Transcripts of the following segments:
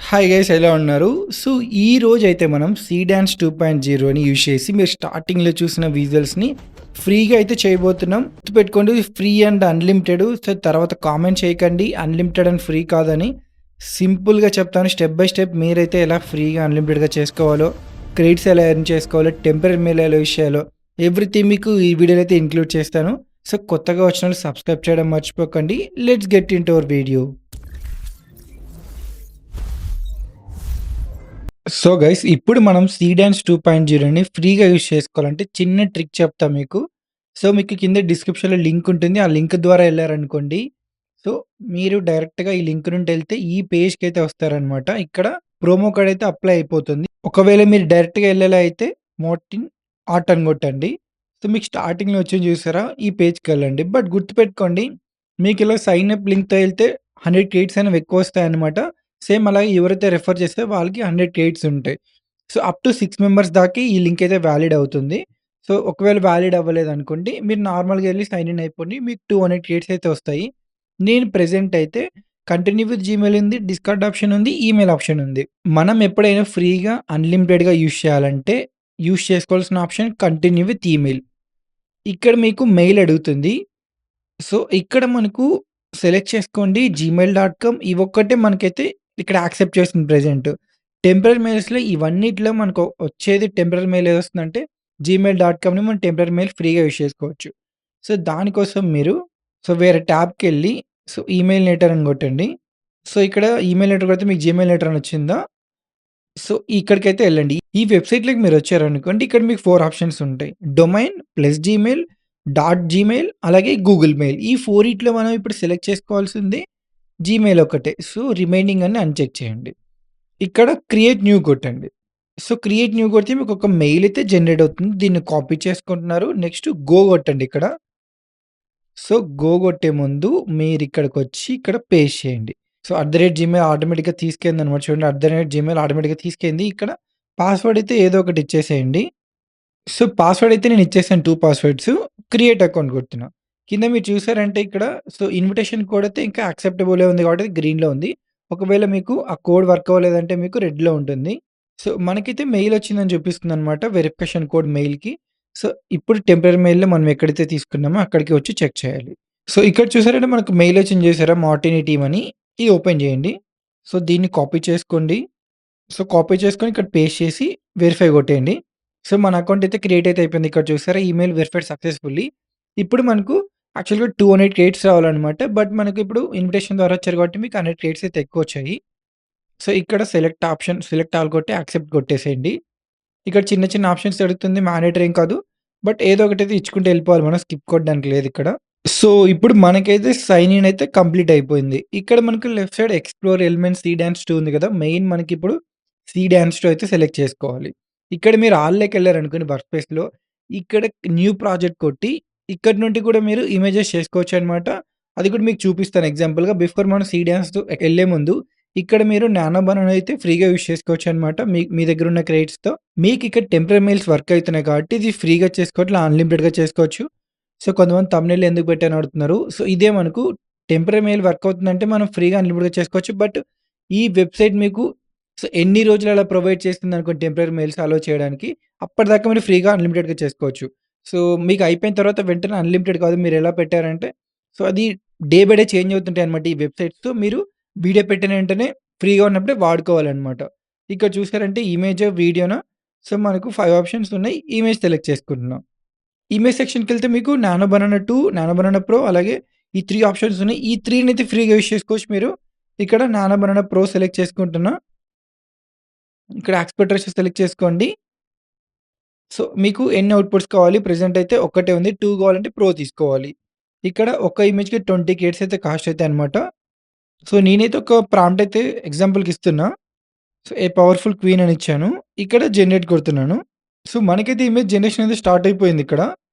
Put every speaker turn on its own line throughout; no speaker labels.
Hi guys ఎలా ఉన్నారు? So, ఈ రోజైతే మనం సీడాన్స్ 2.0ని యూజ్ చేసి మీరు స్టార్టింగ్‌లో చూసిన విజువల్స్‌ని ఫ్రీగా అయితే చేయబోతున్నాం. గుర్తుపెట్టుకోండి ఫ్రీ అండ్ అన్‌లిమిటెడ్. సో, తర్వాత కామెంట్ చేయకండి అన్‌లిమిటెడ్ అండ్ ఫ్రీ కాదని. సింపుల్‌గా చెప్తాను స్టెప్ బై స్టెప్ మీరైతే ఎలా ఫ్రీగా అన్‌లిమిటెడ్‌గా చేసుకోవాలో, క్రెడిట్స్ ఎలా ఎర్న్ చేసుకోవాలో, టెంపరరీ మెయిల్ ఎలా యూజ్ చేయాలో ఎవ్రీథింగ్ మీకు ఈ వీడియోలో అయితే ఇంక్లూడ్ చేస్తాను. సో, కొత్తగా వచ్చినోళ్ళు సబ్స్క్రైబ్ చేయడం మర్చిపోకండి. Let's get into hour video. So guys ఇప్పుడు మనం సీడాన్స్ 2.0ని ఫ్రీగా యూజ్ చేసుకోవాలంటే చిన్న ట్రిక్ చెప్తా మీకు. సో మీకు కింద డిస్క్రిప్షన్‌లో లింక్ ఉంటుంది. ఆ లింక్ ద్వారా ఎళ్లారనుకోండి. సో మీరు డైరెక్ట్‌గా ఈ లింక్ నుండి ఎళ్తే ఈ పేజ్‌కైతే వస్తారనమాట. ఇక్కడ ప్రోమో కోడ్ అయితే అప్లై అయిపోతుంది. ఒకవేళ మీరు డైరెక్ట్‌గా ఎళ్ళేలా అయితే మోర్టిన్ ఆర్ట్ అని కొట్టండి. సో మీకు స్టార్టింగ్‌లో వచ్చింది చూసారా? ఈ పేజ్‌కెళ్ళండి. బట్ గుర్తుపెట్టుకోండి మీకు ఇలా సైన్ అప్ లింక్‌తో ఎళ్తే 100 క్రెడిట్స్ అనేవి ఎక్కువ వస్తాయన్నమాట. సేమ్ అలాగే ఎవరైతే రిఫర్ చేస్తే వాళ్ళకి 100 క్రెడిట్స్ ఉంటాయి. సో, అప్ టు 6 మెంబర్స్ దాకి ఈ లింక్ అయితే వాలిడ్ అవుతుంది. సో, ఒకవేళ వాలిడ్ అవ్వలేదనుకోండి మీరు నార్మల్‌గా ఎళ్లి సైన్ ఇన్ అయిపోండి. మీకు 200 క్రెడిట్స్ అయితే వస్తాయి. నేను ప్రెజెంట్ అయితే కంటిన్యూ విత్ జీమెయిల్ ఉంది, డిస్కార్డ్ ఆప్షన్ ఉంది, ఈమెయిల్ ఆప్షన్ ఉంది. మనం ఎప్పుడైనా ఫ్రీగా అన్‌లిమిటెడ్‌గా యూజ్ చేయాలంటే యూజ్ చేసుకోవాల్సిన ఆప్షన్ కంటిన్యూ విత్ ఈమెయిల్. ఇక్కడ మీకు మెయిల్ అడుగుతుంది. సో, ఇక్కడ మనకు సెలెక్ట్ చేసుకోండి జీమెయిల్.కామ్ ఇవొక్కటే మనకైతే ఇక్కడ యాక్సెప్ట్ చేస్తుంది ప్రెజెంట్. టెంపరరీ మెయిల్స్‌లో ఇవన్నిట్లో మనకు వచ్చేది టెంపరరీ మెయిల్ ఏదొస్తుందంటే జీమెయిల్.కామ్‌ని మనం టెంపరరీ మెయిల్ ఫ్రీగా యూజ్ చేసుకోవచ్చు. సో, దానికోసం మీరు వేరే ట్యాబ్‌కెళ్ళి ఈమెయిల్ లెటర్ అని కొట్టండి. సో, ఇక్కడ ఈమెయిల్ లెటర్ కొడితే మీకు జీమెయిల్ లెటర్ అని వచ్చిందా? సో, ఇక్కడికైతే ఎళ్ళండి. ఈ వెబ్‌సైట్‌లోకి మీరొచ్చారనుకోండి, ఇక్కడ మీకు 4 ఆప్షన్స్ ఉంటాయి. Domain, plus Gmail, dot Gmail, అలాగే గూగుల్ మెయిల్. ఈ 4 మనం ఇప్పుడు సెలెక్ట్ చేసుకోవాల్సింది జీమెయిల్ ఒక్కటే. సో, రిమైనింగ్ అన్ని అన్‌చెక్ చేయండి. ఇక్కడ క్రియేట్ న్యూ కొట్టండి. సో, క్రియేట్ న్యూ కొడితే మీకొక మెయిల్ అయితే జనరేట్ అవుతుంది. దీన్ని కాపీ చేసుకుంటున్నారు. నెక్స్ట్ గో కొట్టండి ఇక్కడ. సో, గో కొట్టే ముందు మీరిక్కడికొచ్చి ఇక్కడ పేస్ట్ చేయండి. సో, @జీమెయిల్ ఆటోమేటిక్‌గా తీసుకెళ్ళిందనమాట. చూడండి @జీమెయిల్ ఆటోమేటిక్‌గా తీసుకెళ్ళింది. ఇక్కడ పాస్వర్డ్ అయితే ఏదో ఒకటి ఇచ్చేసేయండి. సో, పాస్వర్డ్ అయితే నేను ఇచ్చేసాను 2 పాస్వర్డ్స్. క్రియేట్ అకౌంట్ కొడుతున్నా. కింద మీరు చూసారంటే ఇక్కడ ఇన్విటేషన్ కోడ్ అయితే ఇంకా యాక్సెప్టబులే ఉంది కాబట్టి గ్రీన్‌లో ఉంది. ఒకవేళ మీకు ఆ కోడ్ వర్క్ అవ్వలేదంటే మీకు రెడ్‌లో ఉంటుంది. సో, మనకైతే మెయిల్ వచ్చిందని చూపిస్తుందనమాట. వెరిఫికేషన్ కోడ్ మెయిల్‌కి. సో, ఇప్పుడు టెంపరరీ మెయిల్‌లో మనం ఎక్కడైతే తీసుకున్నామో అక్కడికి వచ్చి చెక్ చేయాలి. సో, ఇక్కడ చూసారంటే మనకు మెయిల్ వచ్చింది చూసారా? మార్టిని టీమ్ అని. ఇది ఓపెన్ చేయండి. సో, దీన్ని కాపీ చేసుకోండి. సో, కాపీ చేసుకొని ఇక్కడ పేస్ట్ చేసి వెరిఫై కొట్టేయండి. సో, మన అకౌంట్ అయితే క్రియేట్ అయితే అయిపోయింది. ఇక్కడ చూసారా? Email verified successfully. ఇప్పుడు మనకు యాక్చువల్‌గా 200 క్రెడిట్స్ రావాలన్నమాట. బట్ మనకి ఇప్పుడు ఇన్విటేషన్ ద్వారా వచ్చారు కాబట్టి మీకు 100 క్రెడిట్స్ అయితే ఎక్కువొచ్చాయి. సో, ఇక్కడ సెలెక్ట్ ఆల్ కొట్టి యాక్సెప్ట్ కొట్టేసేయండి. ఇక్కడ చిన్న చిన్న ఆప్షన్స్ అడుగుతుంది. మానిటరీ ఏం కాదు. బట్ ఏదో ఒకటైతే ఇచ్చుకుంటూ వెళ్ళిపోవాలి మనం. స్కిప్ కొట్టడానికి లేదిక్కడ. సో, ఇప్పుడు మనకైతే సైన్ ఇన్ అయితే కంప్లీట్ అయిపోయింది. ఇక్కడ మనకు లెఫ్ట్ సైడ్ ఎక్స్‌ప్లోర్ ఎలిమెంట్స్ సీ డాన్స్ 2 ఉంది కదా! మెయిన్ మనకిప్పుడు సీ డాన్స్ 2 అయితే సెలెక్ట్ చేసుకోవాలి. ఇక్కడ మీరు ఆల్‌లోకెళ్లారనుకోండి వర్క్ స్పేస్‌లో ఇక్కడ న్యూ ప్రాజెక్ట్ కొట్టి ఇక్కడి నుండి కూడా మీరు ఇమేజెస్ చేసుకోవచ్చనమాట. అది కూడా మీకు చూపిస్తాను ఎగ్జాంపుల్‌గా. బిఫోర్ మనం సీ డాన్స్ ఎళ్ళే ముందు ఇక్కడ మీరు నానో బనానా అయితే ఫ్రీగా యూజ్ చేసుకోవచ్చనమాట. మీ మీ దగ్గరున్న క్రెడిట్స్‌తో. మీకిక్కడ టెంపరరీ మెయిల్స్ వర్క్ అయితున్నాయి కాబట్టి ఇది ఫ్రీగా చేసుకోవచ్చు. ఇలా అన్‌లిమిటెడ్‌గా చేసుకోవచ్చు. సో, కొంతమంది థంబ్‌నెయిల్ ఎందుకు పెట్టాను అడుగుతున్నారు. సో, ఇదే మనకు టెంపరరీ మెయిల్ వర్క్ అవుతుందంటే మనం ఫ్రీగా అన్‌లిమిటెడ్‌గా చేసుకోవచ్చు. బట్ ఈ వెబ్‌సైట్ మీకు ఎన్ని రోజులు అలా ప్రొవైడ్ చేస్తుందనుకోండి టెంపరరీ మెయిల్స్ అలో చేయడానికి. అప్పటిదాకా మీరు ఫ్రీగా అన్‌లిమిటెడ్‌గా చేసుకోవచ్చు. సో, మీకు అయిపోయిన తర్వాత వెంటనే అన్‌లిమిటెడ్ కాదు. మీరెలా పెట్టారంటే అది డే బై డే చేంజ్ అవుతుంటాయన్నమాట ఈ వెబ్‌సైట్స్. సో, మీరు వీడియో పెట్టిన వెంటనే ఫ్రీగా ఉన్నప్పుడే వాడుకోవాలన్నమాట. ఇక్కడ చూసారంటే ఇమేజా, వీడియోనా? సో, మనకు 5 ఆప్షన్స్ ఉన్నాయి. ఇమేజ్ సెలెక్ట్ చేసుకుంటున్నాం. ఇమేజ్ సెక్షన్‌కెళ్తే మీకు nano banana 2, nano banana pro అలాగే ఈ 3 ఆప్షన్స్ ఉన్నాయి. ఈ 3 అయితే ఫ్రీగా యూజ్ చేసుకోవచ్చు మీరు. ఇక్కడ నానో బనానా ప్రో సెలెక్ట్ చేసుకుంటున్నా. ఇక్కడ యాస్పెక్ట్ రేషియో సెలెక్ట్ చేసుకోండి. సో, మీకు ఎన్ని అవుట్‌పుట్స్ కావాలి? ప్రెజెంట్ అయితే ఒక్కటే ఉంది. 2 కావాలంటే ప్రో తీసుకోవాలి. ఇక్కడ ఒక ఇమేజ్‌కి 20 కేట్స్ అయితే కాస్ట్ అయితాయన్నమాట. సో, నేనైతే ఒక ప్రాంప్ట్ అయితే ఎగ్జాంపుల్‌కి ఇస్తున్నా. సో, ఏ పవర్‌ఫుల్ క్వీన్ అని ఇచ్చాను. ఇక్కడ జనరేట్ కొడుతున్నాను. సో, మనకైతే ఇమేజ్ జనరేషన్ అనేది స్టార్ట్ అయిపోయింది ఇక్కడ.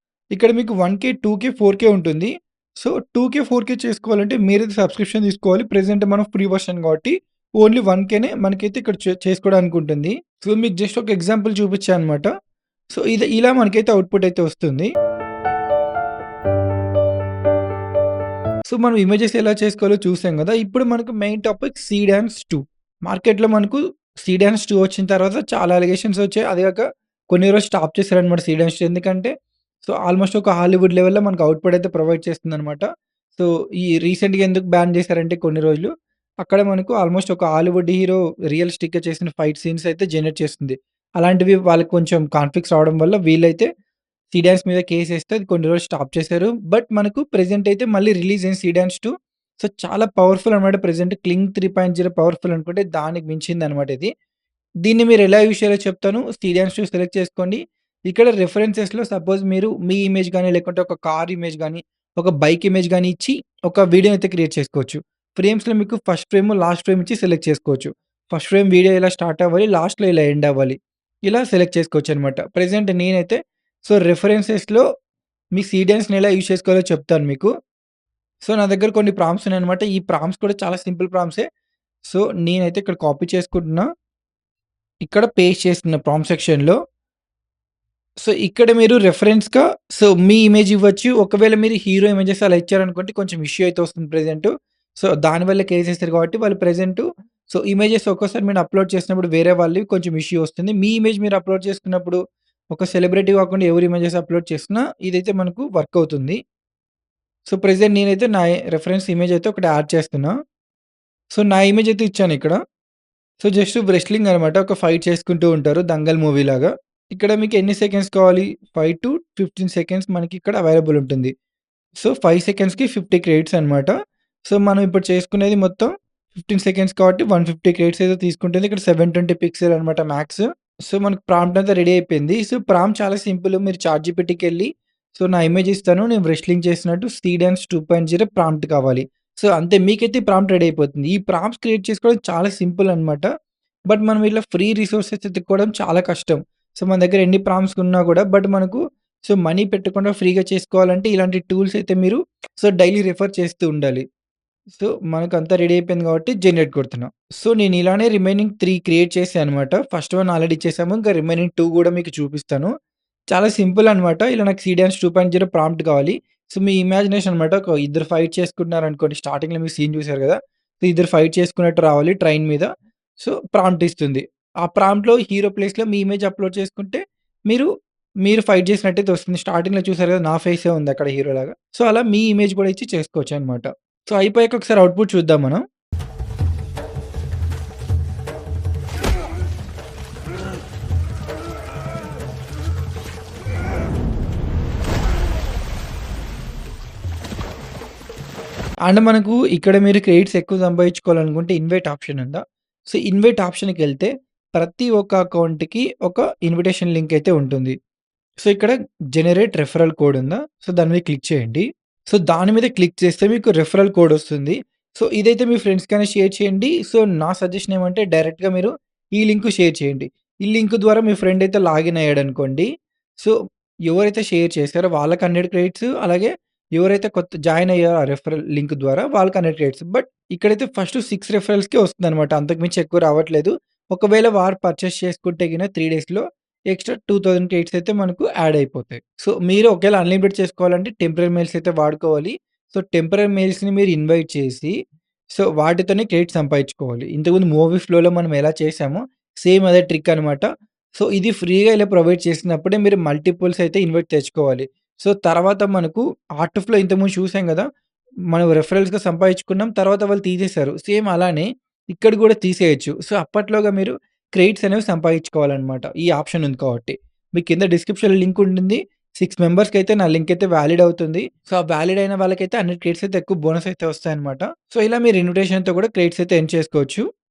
ఇక్కడ మీకు 1,000, 2,000, 4,000 ఉంటుంది. సో, 2,000, 4,000 చేసుకోవాలంటే మీరైతే సబ్స్క్రిప్షన్ తీసుకోవాలి. ప్రెజెంట్ మనం ఫ్రీ వర్షన్ కాబట్టి ఓన్లీ 1,000నే మనకైతే ఇక్కడ చేసుకోవడానికి ఉంటుంది. సో, మీకు జస్ట్ ఒక ఎగ్జాంపుల్ చూపించా అనమాట. సో, ఇది ఇలా మనకైతే అవుట్‌పుట్ అయితే వస్తుంది. సో, మనం ఇమేజెస్ ఎలా చేసుకోవాలో చూసాం గదా! ఇప్పుడు మనకు మెయిన్ టాపిక్ సీ డాన్స్ 2. మార్కెట్‌లో మనకు సీ డాన్స్ 2 వచ్చిన తర్వాత చాలా అలిగేషన్స్ వచ్చాయి. అది గాక కొన్ని రోజులు స్టాప్ చేశారనమాట సీ డాన్స్ 2 ఎందుకంటే సో, ఆల్‌మోస్ట్ ఒక హాలీవుడ్ లెవెల్‌లో మనకు అవుట్‌పుట్ అయితే ప్రొవైడ్ చేస్తుందనమాట. సో, ఈ రీసెంట్‌గా ఎందుకు బ్యాన్ చేశారంటే కొన్ని రోజులు, అక్కడ మనకు ఆల్‌మోస్ట్ ఒక హాలీవుడ్ హీరో రియలిస్టిక్‌గా చేసిన ఫైట్ సీన్స్ అయితే జనరేట్ చేస్తుంది. అలాంటివి వాళ్ళకి కొంచెం కాన్‌ఫ్లిక్ట్స్ రావడం వల్ల వీళ్ళైతే సీ డాన్స్ మీద కేసేస్తే అది కొన్ని రోజులు స్టాప్ చేశారు. బట్ మనకు ప్రెజెంట్ అయితే మళ్ళీ రిలీజ్ అయింది సీ డాన్స్ 2. సో, చాలా పవర్‌ఫుల్ అనమాట. ప్రెజెంట్ 'క్లింగ్ 3.0' పవర్‌ఫుల్ అనుకుంటే దానికి మించిందనమాట ఇది. దీన్ని మీరు ఎలా యూజ్ చేయాలో చెప్తాను. సీ డాన్స్ 2 సెలెక్ట్ చేసుకోండి. ఇక్కడ రిఫరెన్సెస్‌లో సపోజ్ మీరు మీ ఇమేజ్ గాని, లేకుంటే ఒక కార్ ఇమేజ్ గాని, ఒక బైక్ ఇమేజ్ గాని ఇచ్చి ఒక వీడియోని అయితే క్రియేట్ చేసుకోవచ్చు. ఫ్రేమ్స్‌లో మీకు ఫస్ట్ ఫ్రేమ్, లాస్ట్ ఫ్రేమ్ ఇచ్చి సెలెక్ట్ చేసుకోవచ్చు. ఫస్ట్ ఫ్రేమ్ వీడియో ఇలా స్టార్ట్ అవ్వాలి. లాస్ట్‌లో ఇలా ఎండ్ అవ్వాలి. ఇలా సెలెక్ట్ చేసుకోవచ్చనమాట. ప్రెజెంట్ నేనైతే సో, రిఫరెన్సెస్‌లో మీ సీ డాన్స్‌ని ఎలా యూజ్ చేసుకోవాలో చెప్తాను మీకు. సో, నా దగ్గర కొన్ని ప్రాంప్ట్స్ ఉన్నాయన్నమాట. ఈ ప్రాంప్ట్స్ కూడా చాలా సింపుల్ ప్రాంప్ట్సే. సో, నేనైతే ఇక్కడ కాపీ చేసుకుంటున్నా. ఇక్కడ పేస్ట్ చేస్తున్న ప్రాంప్ట్ సెక్షన్‌లో. సో, ఇక్కడ మీరు రిఫరెన్స్‌గా సో, మీ ఇమేజ్ ఇవ్వచ్చు. ఒకవేళ మీరు హీరో ఇమేజెస్ అలా ఇచ్చారనుకోండి కొంచెం ఇష్యూ అయితే వస్తుంది ప్రెజెంటు. సో, దానివల్ల కేసేసారు కాబట్టి వాళ్ళు ప్రెజెంటు సో, ఇమేజెస్ ఒక్కోసారి మీరు అప్‌లోడ్ చేసినప్పుడు వేరే వాళ్ళవి కొంచెం ఇష్యూ వస్తుంది. మీ ఇమేజ్ మీరు అప్‌లోడ్ చేసుకున్నప్పుడు ఒక సెలబ్రిటీ కాకుండా ఎవరి ఇమేజెస్ అప్‌లోడ్ చేసినా ఇదైతే మనకు వర్క్ అవుతుంది. సో, ప్రెజెంట్ నేనైతే నా రిఫరెన్స్ ఇమేజ్ అయితే ఒకటి యాడ్ చేస్తున్నా. సో, నా ఇమేజ్ అయితే ఇచ్చానిక్కడ. సో, జస్ట్ రెస్లింగ్ అనమాట. ఒక ఫైట్ చేసుకుంటూ ఉంటారు 'దంగల్' మూవీలాగా. ఇక్కడ మీకు ఎన్ని సెకండ్స్ కావాలి? 5-15 సెకండ్స్ మనకిక్కడ అవైలబుల్ ఉంటుంది. సో, 5 సెకండ్స్‌కి 50 క్రెడిట్స్ అనమాట. సో, మనం ఇప్పుడు చేసుకునేది మొత్తం 15 సెకండ్స్ కాబట్టి 150 క్రెడిట్స్ అయితే తీసుకుంటుంది. ఇక్కడ 720 పిక్సెల్ అనమాట మ్యాక్స్. సో, మనకు ప్రాంప్ట్ అంతా రెడీ అయిపోయింది. సో, ప్రాంప్ట్ చాలా సింపుల్. మీరు చాట్‌జీపీటీకెళ్ళి సో, నా ఇమేజ్ ఇస్తాను. నేను రెస్లింగ్ చేసినట్టు 'సీ డాన్స్ 2.0' ప్రాంప్ట్ కావాలి. సో, అంతే మీకైతే ఈ ప్రాంప్ట్ రెడీ అయిపోతుంది. ఈ ప్రాంప్ట్స్ క్రియేట్ చేసుకోవడం చాలా సింపుల్ అనమాట. బట్ మనం ఇట్లా ఫ్రీ రిసోర్సెస్ ఎతుక్కోవడం చాలా కష్టం. సో, మన దగ్గర ఎన్ని ప్రాంప్ట్స్ ఉన్నా కూడా బట్ మనకు సో, మనీ పెట్టకుండా ఫ్రీగా చేసుకోవాలంటే ఇలాంటి టూల్స్ అయితే మీరు సో, డైలీ రిఫర్ చేస్తూ ఉండాలి. సో, మనకంతా రెడీ అయిపోయింది కాబట్టి జనరేట్ కొడుతున్నాం. సో, నేను ఇలానే రిమైనింగ్ 3 క్రియేట్ చేశా అనమాట. ఫస్ట్ వన్ ఆల్రెడీ ఇచ్చేసాము. ఇంకా రిమైనింగ్ 2 కూడా మీకు చూపిస్తాను. చాలా సింపుల్ అనమాట. ఇలా నాకు సీ డాన్స్ 2.0 ప్రాంప్ట్ కావాలి. సో, మీ ఇమాజినేషన్ అనమాట. ఒక ఇద్దరు ఫైట్ చేసుకుంటున్నారనుకోండి. స్టార్టింగ్‌లో మీరు సీన్ చూసారు కదా! సో, ఇద్దరు ఫైట్ చేసుకున్నట్టు రావాలి ట్రైన్ మీద. సో, ప్రాంప్ట్ ఇస్తుంది. ఆ ప్రాంప్ట్‌లో హీరో ప్లేస్‌లో మీ ఇమేజ్ అప్‌లోడ్ చేసుకుంటే మీరు, మీరు ఫైట్ చేసినట్టయితే వస్తుంది. స్టార్టింగ్‌లో చూసారు కదా! నా ఫేసే ఉంది అక్కడ హీరోలాగా. సో, అలా మీ ఇమేజ్ కూడా ఇచ్చి చేసుకోవచ్చనమాట. సో, అయిపోయాక ఒకసారి అవుట్‌పుట్ చూద్దాం మనం. అండ్ మనకు ఇక్కడ మీరు క్రెడిట్స్ ఎక్కువ సంపాదించుకోవాలనుకుంటే ఇన్వైట్ ఆప్షన్ ఉందా? సో, ఇన్వైట్ ఆప్షన్‌కెళ్తే ప్రతి ఒక్క అకౌంట్‌కి ఒక ఇన్విటేషన్ లింక్ అయితే ఉంటుంది. సో, ఇక్కడ జనరేట్ రిఫరల్ కోడ్ ఉందా? సో, దాని మీద క్లిక్ చేయండి. సో, దాని మీద క్లిక్ చేస్తే మీకు రిఫరల్ కోడ్ వస్తుంది. సో, ఇదైతే మీ ఫ్రెండ్స్‌కైనా షేర్ చేయండి. సో, నా సజెషన్ ఏమంటే డైరెక్ట్‌గా మీరు ఈ లింక్ షేర్ చేయండి. ఈ లింక్ ద్వారా మీ ఫ్రెండ్ అయితే లాగిన్ అయ్యాడనుకోండి. సో, ఎవరైతే షేర్ చేసారో వాళ్ళకి 100 క్రెడిట్స్ అలాగే ఎవరైతే కొత్త జాయిన్ అయ్యారో ఆ రిఫరల్ లింక్ ద్వారా వాళ్ళకి 100 క్రెడిట్స్. బట్ ఇక్కడైతే ఫస్ట్ 6 రిఫరల్స్‌కే వస్తుందనమాట. అంతకు మించి ఎక్కువ రావట్లేదు. ఒకవేళ వారు పర్చేస్ చేసుకుంటే గిన 3 డేస్‌లో ఎక్స్‌ట్రా 2000 క్రెడిట్స్ అయితే మనకు యాడ్ అయిపోతాయి. సో, మీరు ఒకవేళ అన్‌లిమిటెడ్ చేసుకోవాలంటే టెంపరరీ మెయిల్స్ అయితే వాడుకోవాలి. సో, టెంపరరీ మెయిల్స్‌ని మీరు ఇన్వైట్ చేసి, సో, వాటితోనే క్రెడిట్స్ సంపాదించుకోవాలి. ఇంతకుముందు మూవీ ఫ్లోలో మనం ఎలా చేసామో సేమ్ అదే ట్రిక్ అనమాట. సో, ఇది ఫ్రీగా ఇలా ప్రొవైడ్ చేసినప్పుడే మీరు మల్టిపుల్స్ అయితే ఇన్వైట్ తెచ్చుకోవాలి. సో, తర్వాత మనకు ఆర్ట్ ఫ్లో ఇంతకుముందు చూసాం గదా! మనం రిఫరల్స్‌గా సంపాదించుకున్నాం. తర్వాత వాళ్ళు తీసేశారు. సేమ్ అలానే ఇక్కడ గూడా తీసేయొచ్చు. సో, అప్పట్లోగా మీరు క్రెడిట్స్ అనేవి సంపాదించుకోవాలనమాట. ఈ ఆప్షన్ ఉంది కాబట్టి. మీకు కింద డిస్క్రిప్షన్‌లో లింక్ ఉంటుంది. 6 మెంబర్స్‌కైతే నా లింక్ అయితే వాలిడ్ అవుతుంది. సో, ఆ వాలిడ్ అయిన వాళ్ళకైతే 100 క్రెడిట్స్ అయితే ఎక్కువ బోనస్ అయితే వస్తాయన్నమాట. సో, ఇలా మీరు ఇన్విటేషన్‌తో కూడా క్రెడిట్స్ అయితే ఎర్న్ చేసుకోవచ్చు.